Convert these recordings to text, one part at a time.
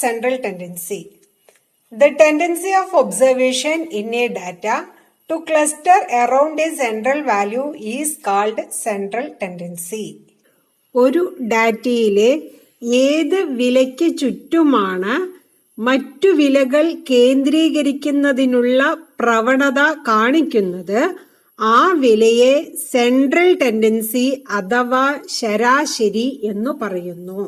central tendency. The tendency of observation in a data to cluster around a central value is called central tendency. ഒരു ഡാറ്റയിലെ ഏത് വിലയ്ക്ക് ചുറ്റുമാണ് മറ്റു വിലകൾ കേന്ദ്രീകരിക്കുന്നതിനുള്ള പ്രവണത കാണിക്കുന്നത് ആ വിലയെ സെൻട്രൽ ടെൻഡൻസി അഥവാ ശരാശരി എന്ന് പറയുന്നു.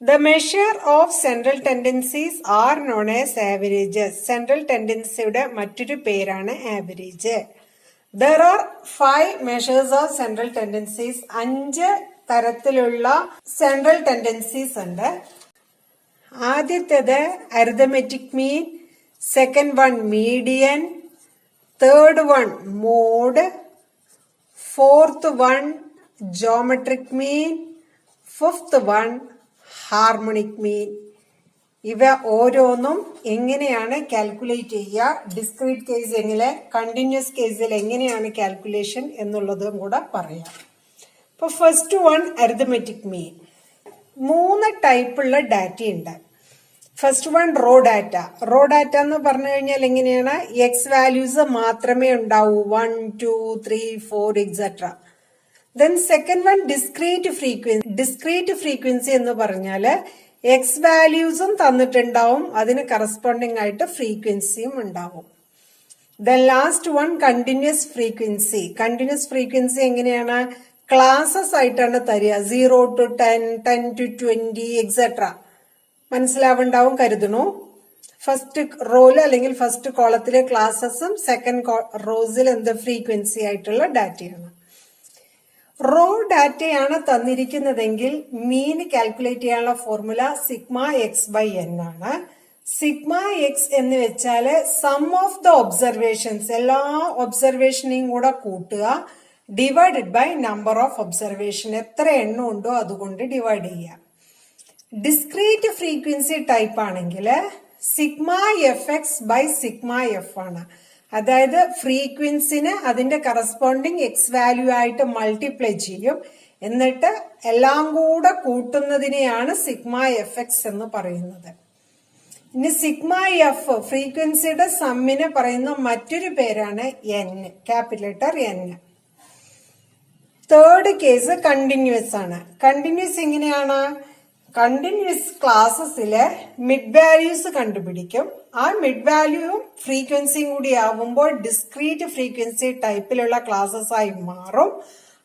The measure of central tendencies are known as averages. Central tendencyയുടെ മറ്റൊരു പേരാണ് average. There are 5 measures of central tendencies. 5 തരത്തിലുള്ള central tendencies ഉണ്ട്. ആദ്യത്തേത് arithmetic mean, second one median, third one mode, fourth one geometric mean, fifth one harmonic mean. ഇവ ഓരോന്നും എങ്ങനെയാണ് calculate ചെയ്യുക, discrete കേസിലെ കണ്ടിന്യൂസ് കേസിൽ എങ്ങനെയാണ് കാൽക്കുലേഷൻ എന്നുള്ളതും കൂടെ പറയാം. ഇപ്പൊ ഫസ്റ്റ് വൺ അരിതമെറ്റിക് മീൻ. 3 ടൈപ്പുള്ള ഡാറ്റ ഉണ്ട്. First one raw data. Raw data എന്ന് പറഞ്ഞു കഴിഞ്ഞാൽ എങ്ങനെയാണ്, എക്സ് വാല്യൂസ് മാത്രമേ ഉണ്ടാവൂ, 1, 2, 3, 4 etcetera. Then second one discrete frequency. Discrete frequency എന്ന് പറഞ്ഞാല് എക്സ് വാല്യൂസും തന്നിട്ടുണ്ടാവും, അതിന് കറസ്പോണ്ടിങ് ആയിട്ട് ഫ്രീക്വൻസിയും ഉണ്ടാവും. Then last one continuous frequency. Continuous frequency എങ്ങനെയാണ്, ക്ലാസസ് ആയിട്ടാണ് തരിക, 0 to 10, 10 to 20 എക്സെട്ര. മനസ്സിലാവുണ്ടാവും കരുതണു. ഫസ്റ്റ് റോയില് അല്ലെങ്കിൽ ഫസ്റ്റ് കോളത്തിലെ ക്ലാസസും സെക്കൻഡ് റോസിൽ എന്ത് ഫ്രീക്വൻസി ആയിട്ടുള്ള ഡാറ്റയാണ്. റോ ഡാറ്റയാണ് തന്നിരിക്കുന്നതെങ്കിൽ മീൻ കാൽക്കുലേറ്റ് ചെയ്യാനുള്ള formula sigma X by N ആണ്. സിഗ്മ എക്സ് എന്ന് വെച്ചാല് സം ഓഫ് ദ ഒബ്സർവേഷൻസ്, എല്ലാ ഒബ്സർവേഷനെയും കൂടെ കൂട്ടുക, divided by number of observation, എത്ര എണ്ണം ഉണ്ടോ അതുകൊണ്ട് ഡിവൈഡ് ചെയ്യുക. ഡിസ്ക്രീറ്റ് ഫ്രീക്വൻസി ടൈപ്പ് ആണെങ്കിൽ sigma F X by sigma F ആണ്. അതായത് ഫ്രീക്വൻസിന് അതിന്റെ കറസ്പോണ്ടിങ് എക്സ് വാല്യൂ ആയിട്ട് മൾട്ടിപ്ലൈ ചെയ്യും, എന്നിട്ട് എല്ലാം കൂടെ കൂട്ടുന്നതിനെയാണ് സിഗ്മ എഫ് എക്സ് എന്ന് പറയുന്നത്. ഇനി സിഗ്മ എഫ് ഫ്രീക്വൻസിയുടെ സമ്മിന് പറയുന്ന മറ്റൊരു പേരാണ് N, capital letter N. Third case continuous ആണ്. കണ്ടിന്യൂസ് എങ്ങനെയാണ്, കണ്ടിന്യൂസ് ക്ലാസസില് മിഡ് വാല്യൂസ് കണ്ടുപിടിക്കും. ആ മിഡ് വാല്യൂവും ഫ്രീക്വൻസിയും കൂടി ആവുമ്പോൾ ഡിസ്ക്രീറ്റ് ഫ്രീക്വൻസി ടൈപ്പിലുള്ള ക്ലാസസ് ആയി മാറും.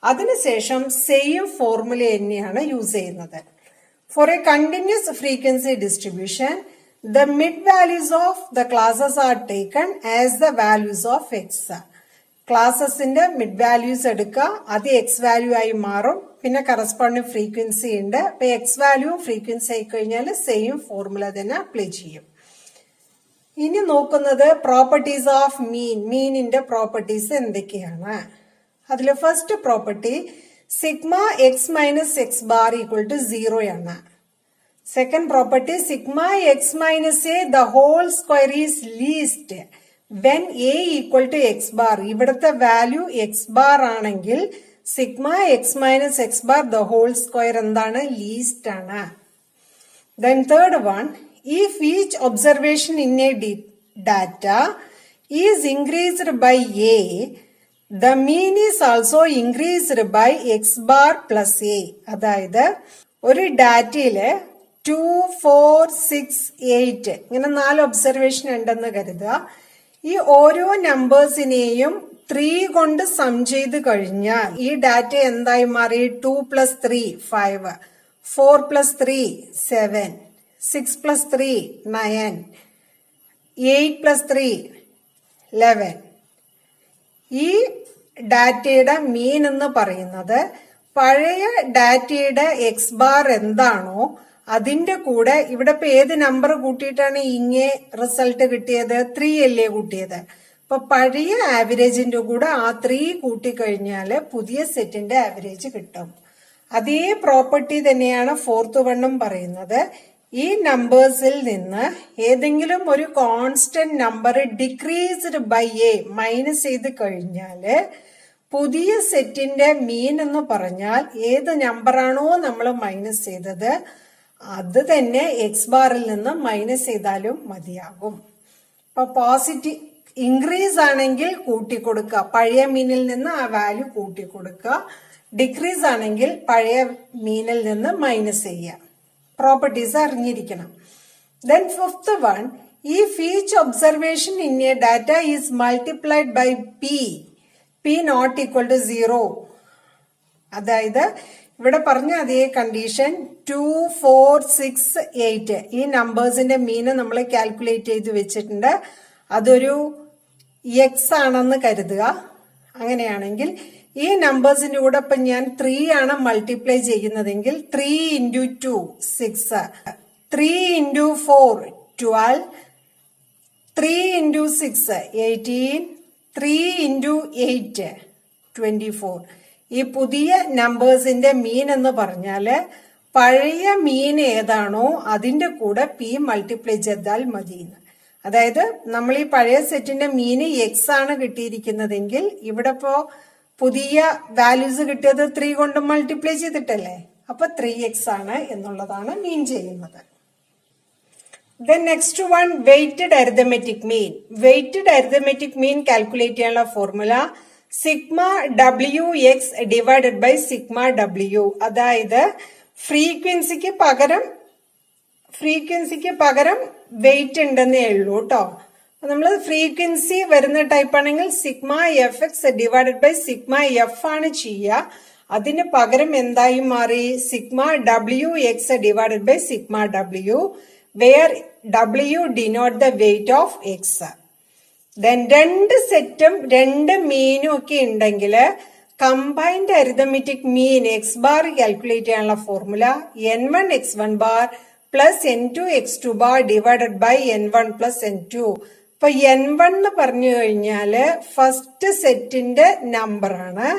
അതിനുശേഷം സെയിം ഫോർമുല തന്നെയാണ് യൂസ് ചെയ്യുന്നത്. For a continuous frequency distribution, the mid values of the classes are taken as the values of X. ക്ലാസസിന്റെ മിഡ് വാല്യൂസ് എടുക്കുക, അത് എക്സ് വാല്യൂ ആയി മാറും. പിന്നെ കറസ്പോണ്ടിങ് ഫ്രീക്വൻസി ഉണ്ട്. അപ്പൊ എക്സ് വാല്യൂ ഫ്രീക്വൻസി ആയി കഴിഞ്ഞാൽ സെയിം ഫോർമുല തന്നെ അപ്ലൈ ചെയ്യും. ഇനി നോക്കുന്നത് പ്രോപ്പർട്ടീസ് ഓഫ് മീൻ. മീനിന്റെ പ്രോപ്പർട്ടീസ് എന്തൊക്കെയാണ്? അതിൽ first property sigma X minus X bar equal to 0 ആണ്. Second property sigma X minus A the whole square is least when A equal to X bar. ഇവിടുത്തെ value X bar ആണെങ്കിൽ sigma X minus X bar the whole square എന്താണ്, least ആണ്. Then third one, if each observation in a data is increased by a, the mean is also increased by x bar plus a. അതായത് ഒരു ഡാറ്റയില് 2, 4, 6, 8 ഇങ്ങനെ 4 observation ഉണ്ടെന്ന് കരുതുക. ഈ ഓരോ നമ്പേഴ്സിനെയും 3 കൊണ്ട് സം ചെയ്ത് കഴിഞ്ഞാൽ ഈ ഡാറ്റ എന്തായി മാറി, 2 plus 3 5, 4 plus 3 7, 6 plus 3 9, 8 plus 3 11. ഈ ഡാറ്റയുടെ മീൻ എന്ന് പറയുന്നത് പഴയ ഡാറ്റയുടെ എക്സ് ബാർ എന്താണോ അതിന്റെ കൂടെ ഇവിടെ ഇപ്പൊ ഏത് നമ്പർ കൂട്ടിയിട്ടാണ് ഇങ്ങനെ റിസൾട്ട് കിട്ടിയത്, 3 അല്ലേ കൂട്ടിയത്. അപ്പൊ പഴയ ആവറേജിന്റെ കൂടെ ആ 3 കൂട്ടിക്കഴിഞ്ഞാല് പുതിയ സെറ്റിന്റെ ആവറേജ് കിട്ടും. അതേ പ്രോപ്പർട്ടി തന്നെയാണ് ഫോർത്ത് വണ്ണും പറയുന്നത്. ഈ നമ്പേഴ്സിൽ നിന്ന് ഏതെങ്കിലും ഒരു constant number decreased by A minus ചെയ്ത് കഴിഞ്ഞാല് പുതിയ സെറ്റിന്റെ മീൻ എന്ന് പറഞ്ഞാൽ ഏത് നമ്പറാണോ നമ്മൾ മൈനസ് ചെയ്തത് അത് തന്നെ എക്സ് ബാറിൽ നിന്ന് മൈനസ് ചെയ്താലും മതിയാകും. അപ്പൊ പോസിറ്റീവ് ഇൻക്രീസ് ആണെങ്കിൽ കൂട്ടിക്കൊടുക്കുക, പഴയ മീനിൽ നിന്ന് ആ വാല്യൂ കൂട്ടിക്കൊടുക്കുക. ഡിക്രീസ് ആണെങ്കിൽ പഴയ മീനിൽ നിന്ന് മൈനസ് ചെയ്യുക. പ്രോപ്പർട്ടീസ് അറിഞ്ഞിരിക്കണം. Then fifth one, if each observation in a data is multiplied by p not equal to 0. അതായത് ഇവിടെ പറഞ്ഞ അതേ കണ്ടീഷൻ 2, 4, 6, 8 ഈ നമ്പേഴ്സിന്റെ മീന് നമ്മൾ കാൽക്കുലേറ്റ് ചെയ്ത് വെച്ചിട്ടുണ്ട്. അതൊരു എക്സ് ആണെന്ന് കരുതുക. അങ്ങനെയാണെങ്കിൽ ഈ നമ്പേഴ്സിന്റെ കൂടെ ഇപ്പൊ ഞാൻ 3 ആണ് മൾട്ടിപ്ലൈ ചെയ്യുന്നതെങ്കിൽ 3 into 2 6, 3 into 4 12, 3 into 6 18, 3 into 8 24. ഈ പുതിയ നമ്പേഴ്സിന്റെ മീൻ എന്ന് പറഞ്ഞാല് പഴയ മീൻ ഏതാണോ അതിന്റെ കൂടെ പി മൾട്ടിപ്ലൈ ചെയ്താൽ മതി. അതായത് നമ്മൾ ഈ പഴയ സെറ്റിന്റെ മീന് എക്സ് ആണ് കിട്ടിയിരിക്കുന്നതെങ്കിൽ ഇവിടെ ഇപ്പോ പുതിയ വാല്യൂസ് കിട്ടിയത് 3 കൊണ്ട് മൾട്ടിപ്ലൈ ചെയ്തിട്ടല്ലേ, അപ്പൊ 3x ആണ് എന്നുള്ളതാണ് മീൻ ചെയ്യുന്നത്. Then next one, weighted arithmetic mean. Weighted arithmetic mean calculate ചെയ്യാനുള്ള formula sigma wx divided by sigma w. അതായത് ഫ്രീക്വൻസിക്ക് പകരം വെയിറ്റ് ഉണ്ടെന്നേ ഉള്ളൂ കേട്ടോ. നമ്മൾ ഫ്രീക്വൻസി വരുന്ന ടൈപ്പ് ആണെങ്കിൽ sigma F X divided by sigma F ആണ് ചെയ്യുക. അതിന് പകരം എന്തായി മാറി? Sigma wx divided by sigma w, where w denote the weight of x. Then രണ്ട് സെറ്റും രണ്ട് മീനും ഒക്കെ ഉണ്ടെങ്കിൽ combined arithmetic mean X bar calculate ചെയ്യാനുള്ള formula n1 x1 bar plus n2 x2 bar divided by n1 plus n2. ഇപ്പൊ n1 എന്ന് പറഞ്ഞു കഴിഞ്ഞാല് ഫസ്റ്റ് സെറ്റിന്റെ നമ്പർ ആണ്.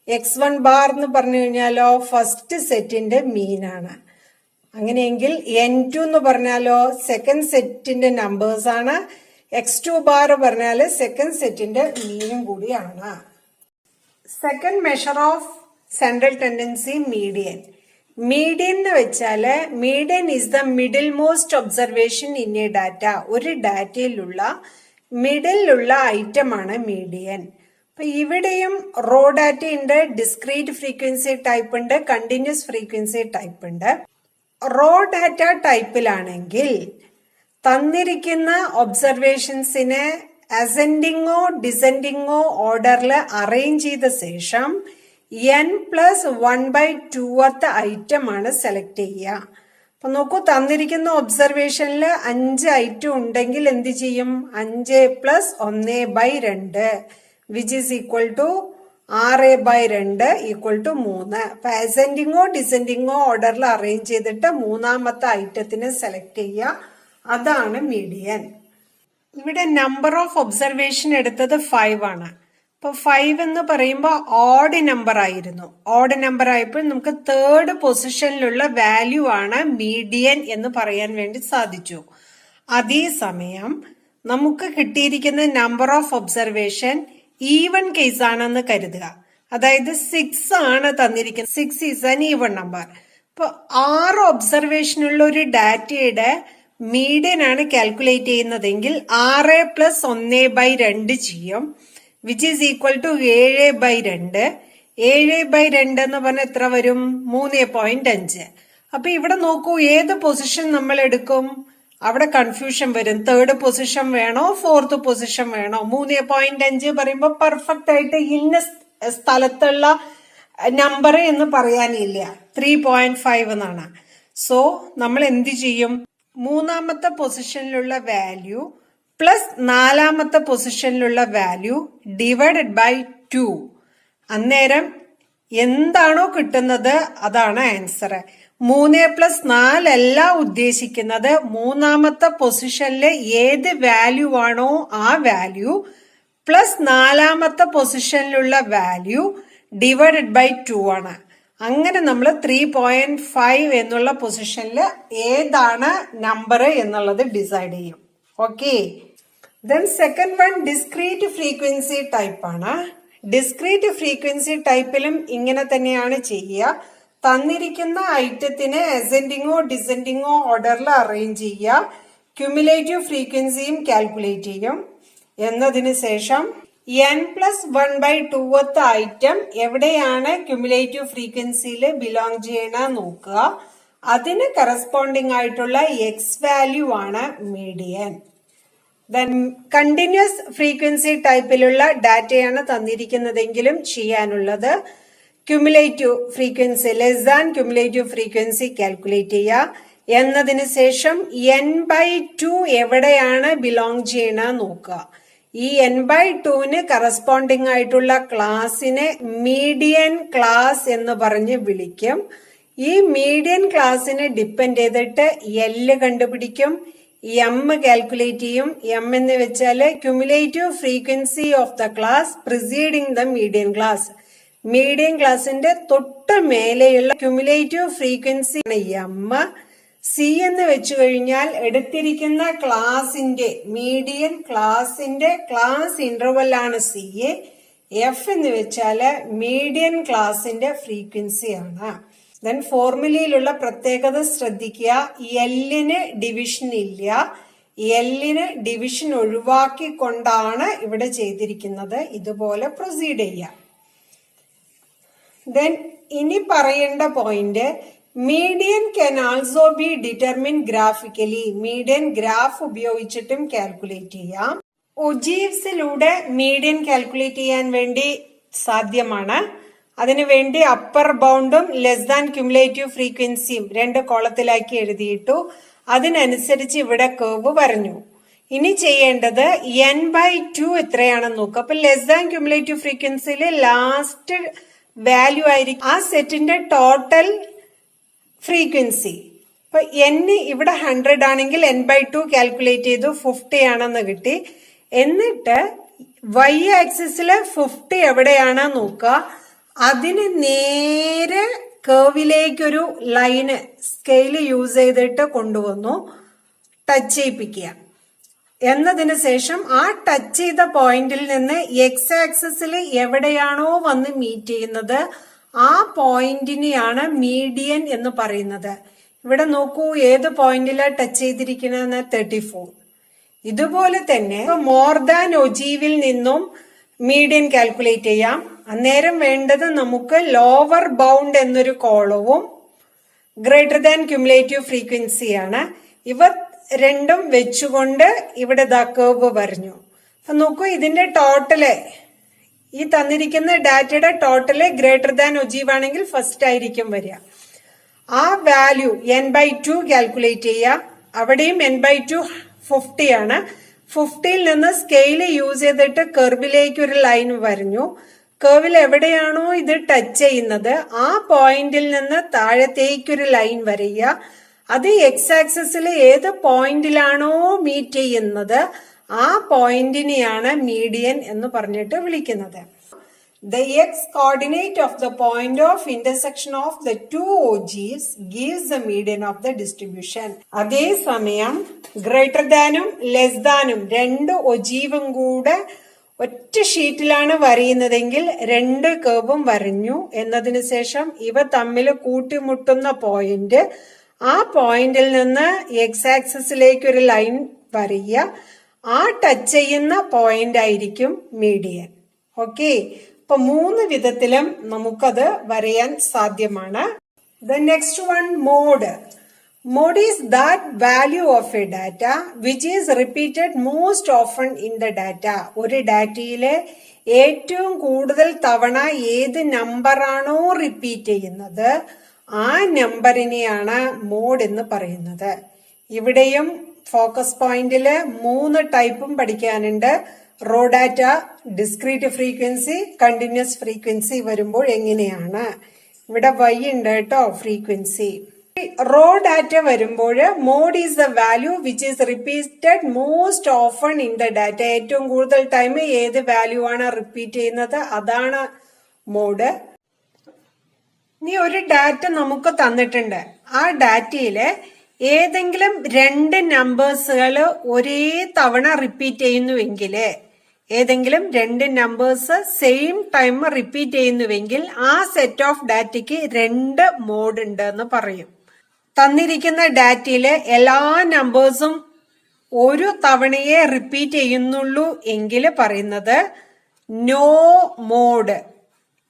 x1 ബാർ എന്ന് പറഞ്ഞു കഴിഞ്ഞാലോ ഫസ്റ്റ് സെറ്റിന്റെ മീനാണ്. അങ്ങനെയെങ്കിൽ n2 എന്ന് പറഞ്ഞാലോ സെക്കൻഡ് സെറ്റിന്റെ നമ്പേഴ്സ് ആണ്. x2 ബാർ പറഞ്ഞാല് സെക്കൻഡ് സെറ്റിന്റെ മീനും കൂടിയാണ്. Second measure of central tendency median. Median എന്ന് വെച്ചാല് median is the middle most observation in A data. ഒരു ഡാറ്റയിലുള്ള മിഡിലുള്ള ഐറ്റം ആണ് മീഡിയൻ. അപ്പൊ ഇവിടെയും റോ ഡാറ്റ ഉണ്ട്, ഡിസ്ക്രീറ്റ് ഫ്രീക്വൻസി ടൈപ്പ് ഉണ്ട്, കണ്ടിന്യൂസ് ഫ്രീക്വൻസി ടൈപ്പ് ഉണ്ട്. റോ ഡാറ്റ ടൈപ്പിലാണെങ്കിൽ തന്നിരിക്കുന്ന ഒബ്സർവേഷൻസിനെ അസെൻഡിങ്ങോ ഡിസെൻഡിങ്ങോ ഓർഡറിൽ അറേഞ്ച് ചെയ്ത ശേഷം n+1/2th ഐറ്റം ആണ് സെലക്ട് ചെയ്യുക. അപ്പൊ നോക്കൂ, തന്നിരിക്കുന്ന ഒബ്സർവേഷനിൽ 5 ഐറ്റം ഉണ്ടെങ്കിൽ എന്ത് ചെയ്യും? 5+1/2 which is equal to 6/2 equal to 3. അപ്പൊ അസെൻഡിങ്ങോ ഡിസെൻഡിങ്ങോ ഓർഡറിൽ അറേഞ്ച് ചെയ്തിട്ട് മൂന്നാമത്തെ ഐറ്റത്തിനെ സെലക്ട് ചെയ്യുക. അതാണ് മീഡിയൻ. ഇവിടെ നമ്പർ ഓഫ് ഒബ്സർവേഷൻ എടുത്തത് 5 ആണ്. ഇപ്പൊ 5 എന്ന് പറയുമ്പോൾ ഓഡ് നമ്പർ ആയിരുന്നു. ഓഡ് നമ്പർ ആയപ്പോൾ നമുക്ക് തേർഡ് പൊസിഷനിലുള്ള വാല്യൂ ആണ് മീഡിയൻ എന്ന് പറയാൻ വേണ്ടി സാധിച്ചു. അതേസമയം നമുക്ക് കിട്ടിയിരിക്കുന്ന number of observation even case ആണെന്ന് കരുതുക. അതായത് 6 ആണ് തന്നിരിക്കുന്നത്. 6 ഈസ് ആൻ ഈവൺ നമ്പർ. ഇപ്പൊ 6 ഒബ്സർവേഷനുള്ള ഒരു ഡാറ്റയുടെ മീഡിയൻ ആണ് കാൽക്കുലേറ്റ് ചെയ്യുന്നതെങ്കിൽ 6+1/2 ചെയ്യും, വിച്ച് ഈസ് ഈക്വൽ ടു 7/2. 7/2 എന്ന് പറഞ്ഞാൽ എത്ര വരും? 3.5. അപ്പൊ ഇവിടെ നോക്കൂ, ഏത് പൊസിഷൻ നമ്മൾ എടുക്കും? അവിടെ കൺഫ്യൂഷൻ വരും. തേർഡ് പൊസിഷൻ വേണോ ഫോർത്ത് പൊസിഷൻ വേണോ? 3.5 പറയുമ്പോൾ പെർഫെക്റ്റ് ആയിട്ട് ഇന്ന സ്ഥലത്തുള്ള നമ്പർ എന്ന് പറയാനില്ല. 3.5 എന്നാണ്. സോ നമ്മൾ എന്ത് ചെയ്യും? മൂന്നാമത്തെ പൊസിഷനിലുള്ള വാല്യൂ പ്ലസ് നാലാമത്തെ പൊസിഷനിലുള്ള വാല്യൂ ഡിവൈഡഡ് ബൈ 2. അന്നേരം എന്താണോ കിട്ടുന്നത് അതാണ് ആൻസർ. 3+4 അല്ല ഉദ്ദേശിക്കുന്നത്, മൂന്നാമത്തെ പൊസിഷനിലെ ഏത് വാല്യൂ ആണോ ആ വാല്യൂ പ്ലസ് നാലാമത്തെ പൊസിഷനിലുള്ള വാല്യൂ ഡിവൈഡഡ് ബൈ 2 ആണ്. അങ്ങനെ നമ്മൾ 3.5 എന്നുള്ള പൊസിഷനിൽ ഏതാണ് നമ്പർ എന്നുള്ളത് ഡിസൈഡ് ചെയ്യും. Okay. Then second one discrete frequency type ആണ്. ഡിസ്ക്രീറ്റ് ഫ്രീക്വൻസി ടൈപ്പിലും ഇങ്ങനെ തന്നെയാണ് ചെയ്യുക. തന്നിരിക്കുന്ന ഐറ്റത്തിനെ അസെൻഡിങ്ങോ ഡിസെൻഡിങ്ങോ ഓർഡറിൽ അറേഞ്ച് ചെയ്യുക, ക്യുമുലേറ്റീവ് ഫ്രീക്വൻസിയും കാൽക്കുലേറ്റ് ചെയ്യും. എന്നതിന് ശേഷം n+1/2th ഐറ്റം എവിടെയാണ് ക്യുമുലേറ്റീവ് ഫ്രീക്വൻസിയിൽ ബിലോങ് ചെയ്യണ നോക്കുക. അതിന് കറസ്പോണ്ടിങ് ആയിട്ടുള്ള എക്സ് വാല്യൂ ആണ് മീഡിയൻ. ദെൻ കണ്ടിന്യൂസ് ഫ്രീക്വൻസി ടൈപ്പിലുള്ള ഡാറ്റയാണ് തന്നിരിക്കുന്നതെങ്കിലും ചെയ്യാനുള്ളത് cumulative frequency less than cumulative frequency calculate ചെയ്യുക. എന്നതിന് ശേഷം n/2 എവിടെയാണ് ബിലോങ് ചെയ്യണ നോക്കുക. ഈ n/2ന് കറസ്പോണ്ടിങ് ആയിട്ടുള്ള ക്ലാസിനെ മീഡിയൻ ക്ലാസ് എന്ന് പറഞ്ഞ് വിളിക്കും. ഈ മീഡിയൻ ക്ലാസിനെ ഡിപ്പെൻഡ് ചെയ്തിട്ട് L കണ്ടുപിടിക്കും, M കാൽക്കുലേറ്റ് ചെയ്യും. M എന്ന് വെച്ചാല് cumulative frequency of the class preceding the median class. Median ക്ലാസിന്റെ തൊട്ട് മേലെയുള്ള ക്യുമുലേറ്റീവ് ഫ്രീക്വൻസി M. സി എന്ന് വെച്ചു കഴിഞ്ഞാൽ എടുത്തിരിക്കുന്ന ക്ലാസിന്റെ മീഡിയൻ ക്ലാസിന്റെ ക്ലാസ് ഇന്റർവൽ ആണ് സി. എഫ് എന്ന് വെച്ചാല് മീഡിയൻ ക്ലാസിന്റെ ഫ്രീക്വൻസി ആണ്. ദെൻ ഫോർമുലയിലുള്ള പ്രത്യേകത ശ്രദ്ധിക്കുക, എല്ലിന് ഡിവിഷൻ ഇല്ല. എല്ലിന് ഡിവിഷൻ ഒഴിവാക്കിക്കൊണ്ടാണ് ഇവിടെ ചെയ്തിരിക്കുന്നത്. ഇതുപോലെ പ്രൊസീഡ് ചെയ്യാം. ദെൻ ഇനി പറയേണ്ട point, median can also be determined graphically. Median graph ഉപയോഗിച്ചിട്ടും കാൽക്കുലേറ്റ് ചെയ്യാം. ഒജീവ്സിലൂടെ മീഡിയൻ കാൽക്കുലേറ്റ് ചെയ്യാൻ വേണ്ടി സാധ്യമാണ്. അതിനുവേണ്ടി അപ്പർ ബൗണ്ടും ലെസ് ദാൻ ക്യുമുലേറ്റീവ് ഫ്രീക്വൻസിയും 2 കോളത്തിലാക്കി എഴുതിയിട്ടു. അതിനനുസരിച്ച് ഇവിടെ കർവ് വരഞ്ഞു. ഇനി ചെയ്യേണ്ടത് n/2 എത്രയാണെന്ന് നോക്കുക. അപ്പൊ ലെസ് ദാൻ ക്യുമുലേറ്റീവ് ഫ്രീക്വൻസിയിലെ ലാസ്റ്റ് വാല്യൂ ആയിരിക്കും ആ സെറ്റിന്റെ ടോട്ടൽ ഫ്രീക്വൻസി. ഇപ്പൊ n ഇവിടെ 100 ആണെങ്കിൽ n/2 കാൽക്കുലേറ്റ് ചെയ്തു 50 ആണെന്ന് കിട്ടി. എന്നിട്ട് y ആക്സിസില് 50 എവിടെയാണ് നോക്കുക. അതിന് നേരെ കർവിലേക്കൊരു ലൈന് സ്കെയില് യൂസ് ചെയ്തിട്ട് കൊണ്ടുവന്നു ടച്ച് ചെയ്യിപ്പിക്കുക. എന്നതിന് ശേഷം ആ ടച്ച് ചെയ്ത പോയിന്റിൽ നിന്ന് എക്സ് ആക്സിസിൽ എവിടെയാണോ വന്ന് മീറ്റ് ചെയ്യുന്നത് ആ പോയിന്റിനെയാണ് മീഡിയൻ എന്ന് പറയുന്നത്. ഇവിടെ നോക്കൂ, ഏത് പോയിന്റിലാണ് ടച്ച് ചെയ്തിരിക്കുന്നത്? 34. ഇതുപോലെ തന്നെ മോർ ദാൻ ഒജീവിൽ നിന്നും മീഡിയൻ കാൽക്കുലേറ്റ് ചെയ്യാം. അന്നേരം വേണ്ടത് നമുക്ക് ലോവർ ബൗണ്ട് എന്നൊരു കോളവും ഗ്രേറ്റർ ദാൻ ക്യുമുലേറ്റീവ് ഫ്രീക്വൻസിയാണ്. ഇവ രണ്ടും വെച്ചുകൊണ്ട് ഇവിടെ ദാ കർവ് വരഞ്ഞു. അപ്പൊ നോക്കൂ, ഇതിന്റെ ടോട്ടല് ഈ തന്നിരിക്കുന്ന ഡാറ്റയുടെ ടോട്ടല് ഗ്രേറ്റർ ദാൻ ഒജീവ് ആണെങ്കിൽ ഫസ്റ്റ് ആയിരിക്കും വരിക. ആ വാല്യൂ n/2 കാൽക്കുലേറ്റ് ചെയ്യുക. അവിടെയും n/2 50 ആണ്. 50ൽ നിന്ന് സ്കെയില് യൂസ് ചെയ്തിട്ട് കർവിലേക്ക് ഒരു ലൈൻ വരഞ്ഞു. കർവിൽ എവിടെയാണോ ഇത് ടച്ച് ചെയ്യുന്നത് ആ പോയിന്റിൽ നിന്ന് താഴത്തേക്കൊരു ലൈൻ വരിക. അത് എക്സ് ആക്സിസിൽ ഏത് പോയിന്റിലാണോ മീറ്റ് ചെയ്യുന്നത് ആ പോയിന്റിനെയാണ് മീഡിയൻ എന്ന് പറഞ്ഞിട്ട് വിളിക്കുന്നത്. The x-coordinate of the point of intersection of the two ogives gives the median of the distribution. അതേസമയം ഗ്രേറ്റർ ദാനും ലെസ് ദാനും 2 ഒജീവും കൂടെ ഒറ്റ ഷീറ്റിലാണ് വരയുന്നതെങ്കിൽ 2 കർവും വരഞ്ഞു. എന്നതിന് ശേഷം ഇവ തമ്മിൽ കൂട്ടിമുട്ടുന്ന പോയിന്റ്, ആ പോയിന്റിൽ നിന്ന് എക്സ് ആക്സിസിലേക്ക് ഒരു ലൈൻ വരയ്ക്കുക. ആ ടച്ച് ചെയ്യുന്ന പോയിന്റ് ആയിരിക്കും മീഡിയൻ. ഓക്കെ, അപ്പൊ 3 വിധത്തിലും നമുക്കത് വരയാൻ സാധ്യമാണ്. The next one, mode. Mode is that value of a data which is repeated most often in the data. ഒരു ഡാറ്റയിലെ ഏറ്റവും കൂടുതൽ തവണ ഏത് നമ്പറാണോ റിപ്പീറ്റ് ചെയ്യുന്നത് ആ നമ്പറിനെയാണ് മോഡ് എന്ന് പറയുന്നത്. ഇവിടെയും ഫോക്കസ് പോയിന്റില് 3 ടൈപ്പും പഠിക്കാനുണ്ട്. Raw data, discrete frequency, continuous frequency വരുമ്പോൾ എങ്ങനെയാണ്. ഇവിടെ y ഉണ്ട് കേട്ടോ ഫ്രീക്വൻസി. റോ ഡാറ്റ വരുമ്പോൾ mode is the value which is repeated most often in the data. ഏറ്റവും കൂടുതൽ ടൈം ഏത് വാല്യൂ ആണ് റിപ്പീറ്റ് ചെയ്യുന്നത് അതാണ് മോഡ്. ഇനി ഒരു ഡാറ്റ നമുക്ക് തന്നിട്ടുണ്ട്. ആ ഡാറ്റയില് ഏതെങ്കിലും 2 നമ്പേഴ്സുകൾ ഒരേ തവണ റിപ്പീറ്റ് ചെയ്യുന്നുവെങ്കിൽ ഏതെങ്കിലും രണ്ട് നമ്പേഴ്സ് സെയിം ടൈം റിപ്പീറ്റ് ചെയ്യുന്നുവെങ്കിൽ ആ സെറ്റ് ഓഫ് ഡാറ്റയ്ക്ക് രണ്ട് മോഡ് ഉണ്ട് എന്ന് പറയും. തന്നിരിക്കുന്ന ഡാറ്റയിലെ എല്ലാ നമ്പേഴ്സും ഒരു തവണയെ റിപ്പീറ്റ് ചെയ്യുന്നുള്ളൂ എങ്കിൽ പറയുന്നത് നോ മോഡ്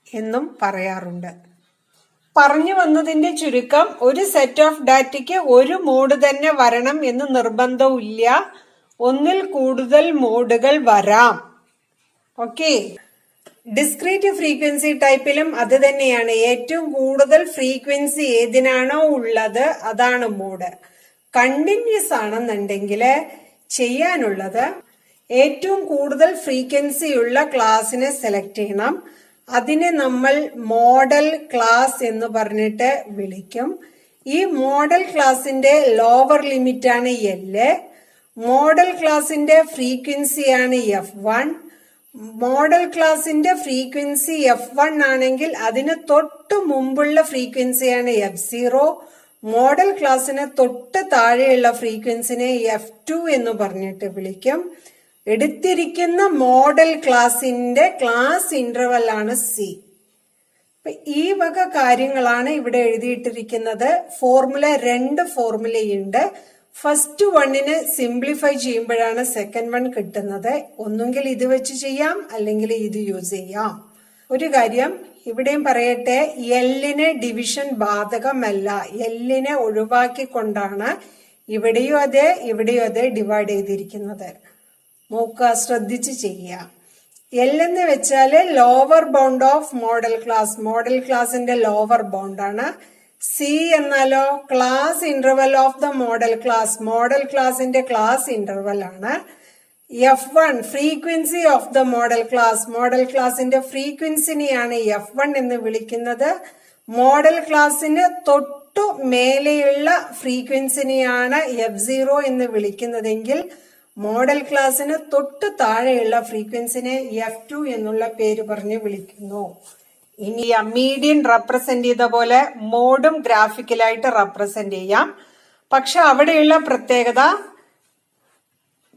എന്നും പറയാറുണ്ട്. പറഞ്ഞു വന്നതിന്റെ ചുരുക്കം, ഒരു സെറ്റ് ഓഫ് ഡാറ്റയ്ക്ക് ഒരു മോഡ് തന്നെ വരണം എന്ന് നിർബന്ധമില്ല. ഒന്നിൽ കൂടുതൽ മോഡുകൾ വരാം. ഓക്കെ. ഡിസ്ക്രീറ്റ് ഫ്രീക്വൻസി ടൈപ്പിലും അത് തന്നെയാണ്. ഏറ്റവും കൂടുതൽ ഫ്രീക്വൻസി ഏതിനാണോ ഉള്ളത് അതാണ് മോഡ്. കണ്ടിന്യൂസ് ആണെന്നുണ്ടെങ്കിൽ ചെയ്യാനുള്ളത് ഏറ്റവും കൂടുതൽ ഫ്രീക്വൻസി ഉള്ള ക്ലാസ്സിനെ സെലക്ട് ചെയ്യണം. അതിനെ നമ്മൾ മോഡൽ ക്ലാസ് എന്ന് പറഞ്ഞിട്ട് വിളിക്കും. ഈ മോഡൽ ക്ലാസിന്റെ ലോവർ ലിമിറ്റ് ആണ് L. മോഡൽ ക്ലാസിന്റെ ഫ്രീക്വൻസിയാണ് F1. മോഡൽ ക്ലാസിന്റെ ഫ്രീക്വൻസി F1 ആണെങ്കിൽ അതിന് തൊട്ട് മുമ്പുള്ള ഫ്രീക്വൻസിയാണ് F0. മോഡൽ ക്ലാസ്സിന് തൊട്ട് താഴെയുള്ള ഫ്രീക്വൻസിനെ F2 എന്ന് പറഞ്ഞിട്ട് വിളിക്കും. എടുത്തിരിക്കുന്ന മോഡൽ ക്ലാസിന്റെ ക്ലാസ് ഇന്റർവൽ ആണ് C. ഈ വക കാര്യങ്ങളാണ് ഇവിടെ എഴുതിയിട്ടിരിക്കുന്നത്. ഫോർമുല രണ്ട് ഫോർമുലയുണ്ട്. ഫസ്റ്റ് വണ്ണിന് സിംപ്ലിഫൈ ചെയ്യുമ്പോഴാണ് സെക്കൻഡ് വൺ കിട്ടുന്നത്. ഒന്നുകിൽ ഇത് വെച്ച് ചെയ്യാം, അല്ലെങ്കിൽ ഇത് യൂസ് ചെയ്യാം. ഒരു കാര്യം ഇവിടെയും പറയട്ടെ, എല്ലിന് ഡിവിഷൻ ബാധകമല്ല. എല്ലിനെ ഒഴിവാക്കിക്കൊണ്ടാണ് ഇവിടെയും അതെ ഇവിടെയും അതെ ഡിവൈഡ് ചെയ്തിരിക്കുന്നത്. നോക്കുക, ശ്രദ്ധിച്ച് ചെയ്യുക. എൽ എന്ന് വെച്ചാല് lower bound of model class. Model ക്ലാസിന്റെ ലോവർ ബൗണ്ട് ആണ്. സി എന്നാലോ class interval of the model class. Model ക്ലാസിന്റെ ക്ലാസ് ഇന്റർവൽ ആണ്. F1 frequency of the model class. Model ക്ലാസിന്റെ ഫ്രീക്വൻസിനെയാണ് F1 എന്ന് വിളിക്കുന്നത്. മോഡൽ ക്ലാസിന് തൊട്ടു മേലെയുള്ള ഫ്രീക്വൻസിനെയാണ് F0 എന്ന് വിളിക്കുന്നതെങ്കിൽ മോഡൽ ക്ലാസ്സിന് തൊട്ട് താഴെയുള്ള ഫ്രീക്വൻസിനെ F2 എന്നുള്ള പേര് പറഞ്ഞ് വിളിക്കുന്നു. ഇനി മീഡിയൻ റെപ്രസെന്റ് ചെയ്ത പോലെ മോഡും ഗ്രാഫിക്കലായിട്ട് റെപ്രസെന്റ് ചെയ്യാം. പക്ഷെ അവിടെയുള്ള പ്രത്യേകത,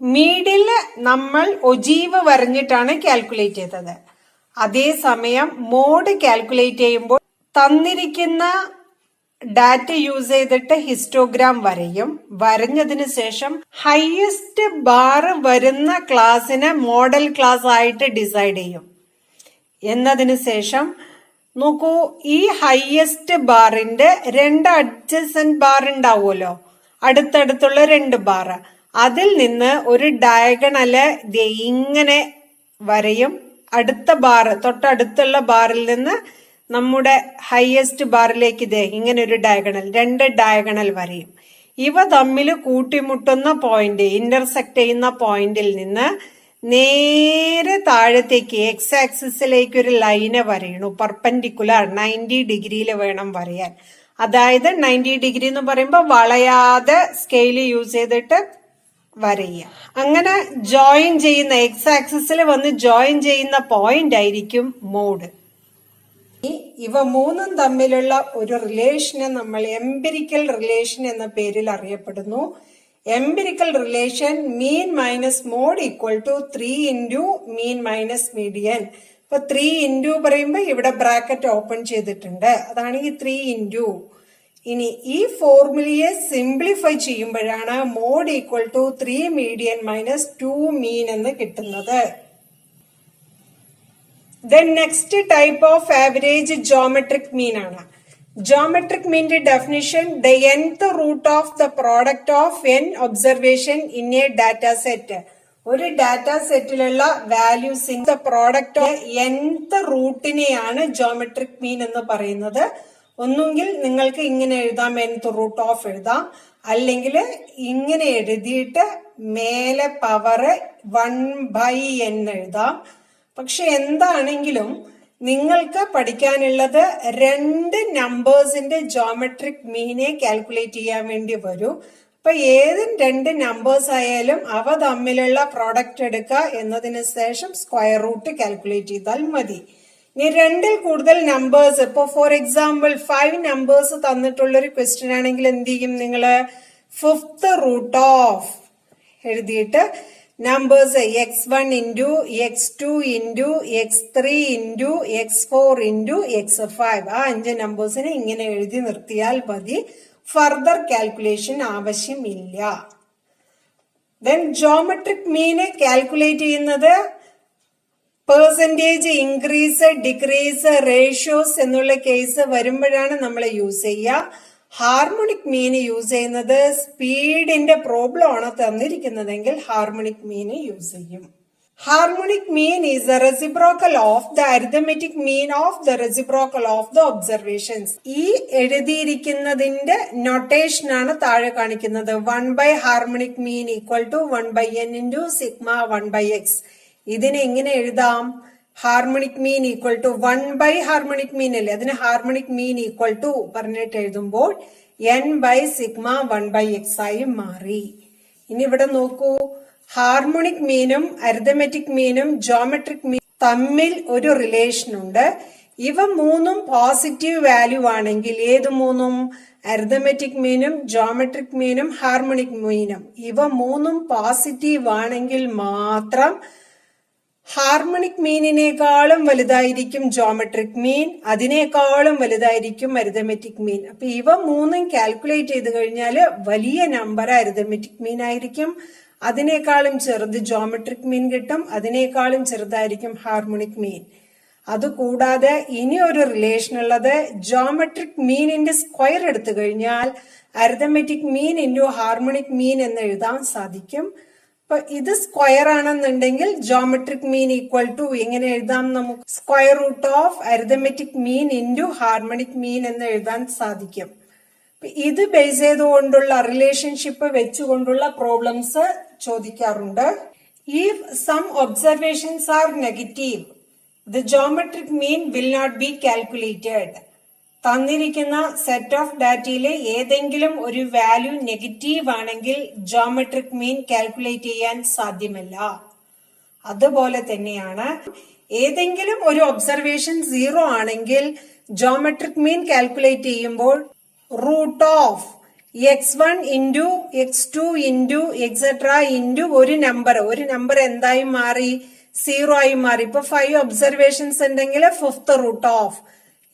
മീഡിയനില് നമ്മൾ ഒജീവ് വരഞ്ഞിട്ടാണ് കാൽക്കുലേറ്റ് ചെയ്തത്. അതേസമയം മോഡ് കാൽക്കുലേറ്റ് ചെയ്യുമ്പോൾ തന്നിരിക്കുന്ന ഡാറ്റ യൂസ് ചെയ്തിട്ട് ഹിസ്റ്റോഗ്രാം വരയും. വരഞ്ഞതിന് ശേഷം ഹയസ്റ്റ് ബാർ വരുന്ന ക്ലാസ്സിനെ മോഡൽ ക്ലാസ് ആയിട്ട് ഡിസൈഡ് ചെയ്യും. എന്നതിന് ശേഷം നോക്കൂ, ഈ ഹയസ്റ്റ് ബാറിന്റെ രണ്ട് അഡ്ജസന്റ് ബാർ ഉണ്ടാവുമല്ലോ, അടുത്തടുത്തുള്ള രണ്ട് ബാർ. അതിൽ നിന്ന് ഒരു ഡയഗണല് ഇങ്ങനെ വരയും. അടുത്ത ബാർ, തൊട്ടടുത്തുള്ള ബാറിൽ നിന്ന് നമ്മുടെ ഹയസ്റ്റ് ബാറിലേക്ക് ഇങ്ങനെ ഒരു ഡയഗണൽ, രണ്ട് ഡയഗണൽ വരയും. ഇവ തമ്മിൽ കൂട്ടിമുട്ടുന്ന പോയിന്റ്, ഇന്റർസെക്ട് ചെയ്യുന്ന പോയിന്റിൽ നിന്ന് നേരെ താഴത്തേക്ക് എക്സ് ആക്സിസിലേക്ക് ഒരു ലൈന് വരയണു. പെർപെൻഡിക്കുലർ 90 ഡിഗ്രിയിൽ വേണം വരയാൻ. അതായത് 90 ഡിഗ്രി എന്ന് പറയുമ്പോൾ വളയാതെ സ്കെയിൽ യൂസ് ചെയ്തിട്ട് വരയുക. അങ്ങനെ ജോയിൻ ചെയ്യുന്ന, എക്സ് ആക്സിസിൽ വന്ന് ജോയിൻ ചെയ്യുന്ന പോയിന്റ് ആയിരിക്കും മോഡ്. ഇവ മൂന്നും തമ്മിലുള്ള ഒരു റിലേഷനെ നമ്മൾ എംപിരിക്കൽ റിലേഷൻ എന്ന പേരിൽ അറിയപ്പെടുന്നു. Empirical relation mean minus mode equal to 3 into mean minus median. ഇപ്പൊ 3 ഇൻറ്റു പറയുമ്പോൾ ഇവിടെ ബ്രാക്കറ്റ് ഓപ്പൺ ചെയ്തിട്ടുണ്ട്, അതാണ് ഈ 3 ഇൻറ്റു. ഇനി ഈ ഫോർമുലയെ സിംപ്ലിഫൈ ചെയ്യുമ്പോഴാണ് mode equal to 3 median minus 2 mean എന്ന് കിട്ടുന്നത്. Then next type of average geometric mean ആണ്. Geometric mean definition, the nth root of the product of n observation in a data set. ഒരു data സെറ്റിലുള്ള വാല്യൂസിന്റെ product nth റൂട്ടിനെയാണ് geometric mean എന്ന് പറയുന്നത്. ഒന്നുകിൽ നിങ്ങൾക്ക് ഇങ്ങനെ എഴുതാം, nth റൂട്ട് ഓഫ് എഴുതാം, അല്ലെങ്കിൽ ഇങ്ങനെ എഴുതിയിട്ട് മേലെ പവർ 1/n എഴുതാം. പക്ഷെ എന്താണെങ്കിലും നിങ്ങൾക്ക് പഠിക്കാനുള്ളത് രണ്ട് നമ്പേഴ്സിന്റെ ജോമെട്രിക് മീനെ കാൽക്കുലേറ്റ് ചെയ്യാൻ വേണ്ടി വരും. അപ്പൊ ഏത് രണ്ട് നമ്പേഴ്സ് ആയാലും അവ തമ്മിലുള്ള പ്രോഡക്റ്റ് എടുക്കുക, എന്നതിന് ശേഷം സ്ക്വയർ റൂട്ട് കാൽക്കുലേറ്റ് ചെയ്താൽ മതി. ഇനി രണ്ടിൽ കൂടുതൽ നമ്പേഴ്സ്, ഇപ്പൊ ഫോർ എക്സാമ്പിൾ 5 നമ്പേഴ്സ് തന്നിട്ടുള്ളൊരു ക്വസ്റ്റ്യൻ ആണെങ്കിൽ എന്ത് ചെയ്യും, നിങ്ങള് 5th റൂട്ട് ഓഫ് എഴുതിയിട്ട് numbers x1 into x2 into x3 into x4 into x5 ആ 5 നമ്പേഴ്സിനെ ഇങ്ങനെ എഴുതി നിർത്തിയാൽ മതി. ഫർദർ കാൽക്കുലേഷൻ ആവശ്യമില്ല. ദെൻ ജോമെട്രിക് മീന് കാൽക്കുലേറ്റ് ചെയ്യുന്നത് പെർസെന്റേജ് ഇൻക്രീസ് ഡിക്രീസ് റേഷ്യോസ് എന്നുള്ള കേസ് വരുമ്പോഴാണ് നമ്മൾ യൂസ് ചെയ്യുക. ഹാർമോണിക് മീൻ യൂസ് ചെയ്യുന്നത് സ്പീഡിന്റെ പ്രോബ്ലം ആണ് തന്നിരിക്കുന്നതെങ്കിൽ ഹാർമോണിക് മീൻ യൂസ് ചെയ്യും. Harmonic mean is the reciprocal of the arithmetic mean of the reciprocal of the observations. ഈ എഴുതിയിരിക്കുന്നതിന്റെ നൊട്ടേഷൻ ആണ് താഴെ കാണിക്കുന്നത്. 1 by harmonic mean equal to 1 by n into sigma 1 by x. ഇതിനെ എങ്ങനെ എഴുതാം? Harmonic mean equal to 1 by harmonic mean അല്ലേ, അതിന് ഹാർമോണിക് മീൻ ഈക്വൽ ടു പറഞ്ഞിട്ട് എഴുതുമ്പോൾ n by sigma 1 by x ആയി മാറി. ഇനി ഇവിടെ നോക്കൂ, ഹാർമോണിക് മീനും അരിത്തമെറ്റിക് മീനും ജോമെട്രിക് മീൻ തമ്മിൽ ഒരു റിലേഷൻ ഉണ്ട്. ഇവ മൂന്നും പോസിറ്റീവ് വാല്യൂ ആണെങ്കിൽ, ഏത് മൂന്നും? അരിത്തമെറ്റിക് മീനും ജോമെട്രിക് മീനും ഹാർമോണിക് മീനും ഇവ മൂന്നും പോസിറ്റീവ് ആണെങ്കിൽ മാത്രം ഹാർമോണിക് മീനിനേക്കാളും വലുതായിരിക്കും ജോമെട്രിക് മീൻ, അതിനേക്കാളും വലുതായിരിക്കും അരിത്തമെറ്റിക് മീൻ. അപ്പൊ ഇവ മൂന്നും കാൽക്കുലേറ്റ് ചെയ്ത് കഴിഞ്ഞാൽ വലിയ നമ്പർ അരിത്തമെറ്റിക് മീൻ ആയിരിക്കും, അതിനേക്കാളും ചെറുത് ജോമെട്രിക് മീൻ കിട്ടും, അതിനേക്കാളും ചെറുതായിരിക്കും ഹാർമോണിക് മീൻ. അതുകൂടാതെ ഇനി ഒരു റിലേഷൻ ഉള്ളത്, ജോമെട്രിക് മീനിന്റെ സ്ക്വയർ എടുത്തു കഴിഞ്ഞാൽ arithmetic mean into harmonic mean എന്ന് എഴുതാൻ സാധിക്കും. അപ്പൊ ഇത് സ്ക്വയർ ആണെന്നുണ്ടെങ്കിൽ ജോമെട്രിക് മീൻ ഈക്വൽ ടു എങ്ങനെ എഴുതാം? നമുക്ക് square root of arithmetic mean into harmonic mean എന്ന് എഴുതാൻ സാധിക്കും. ഇത് ബേസ് ചെയ്തുകൊണ്ടുള്ള റിലേഷൻഷിപ്പ് വെച്ചുകൊണ്ടുള്ള പ്രോബ്ലംസ് ചോദിക്കാറുണ്ട്. If some observations are negative, the geometric mean will not be calculated. തന്നിരിക്കുന്ന സെറ്റ് ഓഫ് ഡാറ്റയിലെ ഏതെങ്കിലും ഒരു വാല്യൂ നെഗറ്റീവ് ആണെങ്കിൽ ജോമെട്രിക് മീൻ കാൽക്കുലേറ്റ് ചെയ്യാൻ സാധ്യമല്ല. അതുപോലെ തന്നെയാണ് ഏതെങ്കിലും ഒരു ഒബ്സർവേഷൻ 0 ആണെങ്കിൽ ജോമെട്രിക് മീൻ കാൽക്കുലേറ്റ് ചെയ്യുമ്പോൾ root of x1 into x2 into etcetera into ഒരു നമ്പർ എന്തായി മാറി? 0 ആയി മാറി. ഇപ്പൊ 5 ഒബ്സർവേഷൻസ് ഉണ്ടെങ്കിൽ 5th റൂട്ട് ഓഫ്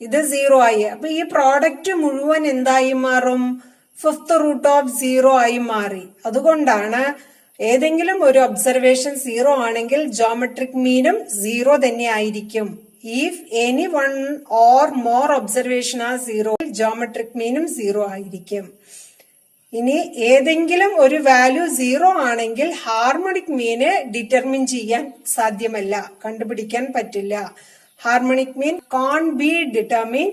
ഇത് 0 ആയി. അപ്പൊ ഈ പ്രോഡക്റ്റ് മുഴുവൻ എന്തായി മാറും? 5th റൂട്ട് ഓഫ് 0 ആയി മാറി. അതുകൊണ്ടാണ് ഏതെങ്കിലും ഒരു ഒബ്സർവേഷൻ 0 ആണെങ്കിൽ ജോമെട്രിക് മീനും 0 തന്നെ ആയിരിക്കും. If any one or more observation ആ 0, ജോമെട്രിക് മീനും 0 ആയിരിക്കും. ഇനി ഏതെങ്കിലും ഒരു വാല്യൂ 0 ആണെങ്കിൽ ഹാർമോണിക് മീന് ഡിറ്റർമിൻ ചെയ്യാൻ സാധ്യമല്ല, കണ്ടുപിടിക്കാൻ പറ്റില്ല. Harmonic mean can't be determined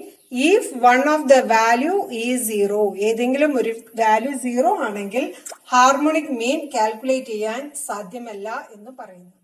if one of the value is 0. ഏതെങ്കിലും ഒരു വാല്യൂ 0 ആണെങ്കിൽ ഹാർമോണിക് മീൻ കാൽക്കുലേറ്റ് ചെയ്യാൻ സാധ്യമല്ല എന്ന് പറയുന്നു.